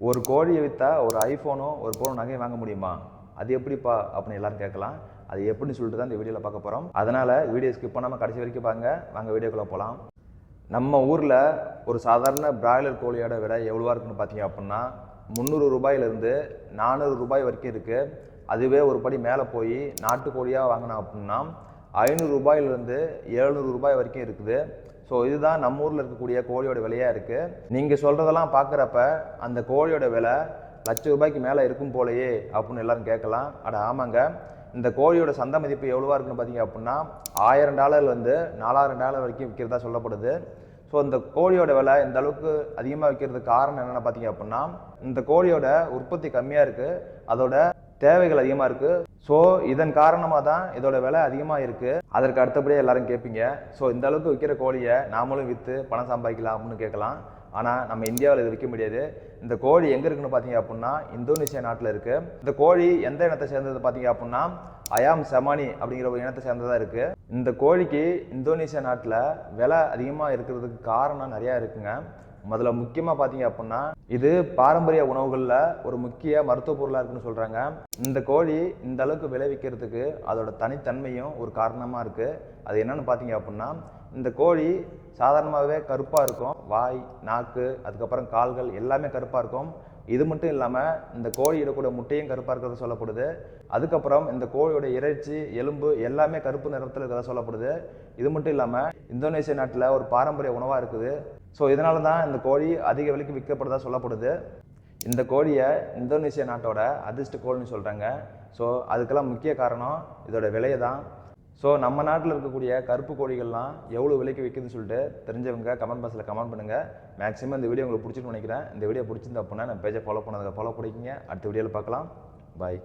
ஒரு கோழியை விற்றா ஒரு ஐஃபோனோ ஒரு பவுன் நகையும் வாங்க முடியுமா? அது எப்படிப்பா அப்படின்னு எல்லாரும் கேட்கலாம். அது எப்படின்னு சொல்லிட்டு தான் இந்த வீடியோவில் பார்க்க போகிறோம். அதனால் வீடியோ ஸ்கிப் பண்ணாமல் கடைசி வரைக்கும் பாருங்க. வாங்க வீடியோக்குள்ளே போகலாம். நம்ம ஊரில் ஒரு சாதாரண பிராய்லர் கோழியோட விலை எவ்வளோவா இருக்குன்னு பார்த்தீங்க அப்படின்னா 300 ரூபாயிலிருந்து 400 ரூபாய் வரைக்கும் இருக்குது. அதுவே ஒரு படி மேலே போய் நாட்டுக்கோழியாக வாங்கினோம் அப்படின்னா 500 ரூபாயிலிருந்து 700 ரூபாய் வரைக்கும் இருக்குது. ஸோ இதுதான் நம்ம ஊரில் இருக்கக்கூடிய கோழியோட விலையாக இருக்குது. நீங்கள் சொல்கிறதெல்லாம் பார்க்குறப்ப அந்த கோழியோட விலை ₹1,00,000 மேலே இருக்கும் போலையே அப்படின்னு எல்லாரும் கேட்கலாம். ஆமாங்க, இந்த கோழியோட சந்தை மதிப்பு எவ்வளோவா இருக்குன்னு பார்த்தீங்க அப்படின்னா $1000 $4000 வரைக்கும் விற்கிறதா சொல்லப்படுது. ஸோ இந்த கோழியோட விலை இந்த அளவுக்கு அதிகமாக விற்கிறதுக்கு காரணம் என்னென்னு பார்த்தீங்க அப்படின்னா இந்த கோழியோட உற்பத்தி கம்மியாக இருக்குது, அதோட தேவைகள் அதிகமாக இருக்குது. ஸோ இதன் காரணமாக தான் இதோட விலை அதிகமாக இருக்குது. அதற்கு அடுத்தபடியே எல்லாரும் கேட்பீங்க, ஸோ இந்த அளவுக்கு விற்கிற கோழியை நாமளும் விற்று பணம் சம்பாதிக்கலாம் அப்படின்னு கேட்கலாம். ஆனால் நம்ம இந்தியாவில் இது விற்க முடியாது. இந்த கோழி எங்கே இருக்குன்னு பார்த்தீங்க அப்படின்னா இந்தோனேஷியா நாட்டில் இருக்குது. இந்த கோழி எந்த இனத்தை சேர்ந்தது பார்த்தீங்க அப்படின்னா அயாம் செமானி அப்படிங்கிற ஒரு இனத்தை சேர்ந்ததாக இருக்குது. இந்த கோழிக்கு இந்தோனேஷியா நாட்டில் விலை அதிகமாக இருக்கிறதுக்கு காரணம் நிறையா இருக்குங்க. முதல்ல முக்கியமாக பார்த்தீங்க அப்படின்னா இது பாரம்பரிய உணவுகளில் ஒரு முக்கிய மருத்துவ பொருளாக இருக்குன்னு சொல்கிறாங்க. இந்த கோழி இந்த அளவுக்கு விளைவிக்கிறதுக்கு அதோட தனித்தன்மையும் ஒரு காரணமாக இருக்குது. அது என்னன்னு பார்த்தீங்க அப்படின்னா இந்த கோழி சாதாரணமாகவே கருப்பாக இருக்கும். வாய், நாக்கு, அதுக்கப்புறம் கால்கள் எல்லாமே கருப்பாக இருக்கும். இது மட்டும் இல்லாமல் இந்த கோழி இடக்கூடிய முட்டையும் கருப்பாக இருக்கிறது சொல்லப்படுது. அதுக்கப்புறம் இந்த கோழியோட இறைச்சி, எலும்பு எல்லாமே கருப்பு நிறத்தில் இருக்கிறதா சொல்லப்படுது. இது மட்டும் இல்லாமல் இந்தோனேஷியா நாட்டில் ஒரு பாரம்பரிய உணவாக இருக்குது. ஸோ இதனால தான் இந்த கோழி அதிக விலைக்கு விற்கப்படுறதா சொல்லப்படுது. இந்த கோழியை இந்தோனேஷியா நாட்டோட அதிர்ஷ்ட கோழின்னு சொல்கிறாங்க. ஸோ அதுக்கெல்லாம் முக்கிய காரணம் இதோட விலையை தான். ஸோ நம்ம நாட்டில் இருக்கக்கூடிய கருப்பு கோழிகள்லாம் எவ்வளோ விலைக்கு விற்குதுன்னு சொல்லிட்டு தெரிஞ்சவங்க கமெண்ட் பாக்ஸில் கமெண்ட் பண்ணுங்கள். மேக்ஸிமம் இந்த வீடியோ உங்களுக்கு பிடிச்சிட்டு நினைக்கிறேன். இந்த வீடியோ பிடிச்சிருந்தா அப்படின்னா நம்ம பேஜை ஃபாலோ பண்ணதுக்கு ஃபாலோ பண்ணிக்கிங்க. அடுத்த வீடியோவில் பார்க்கலாம். பாய்.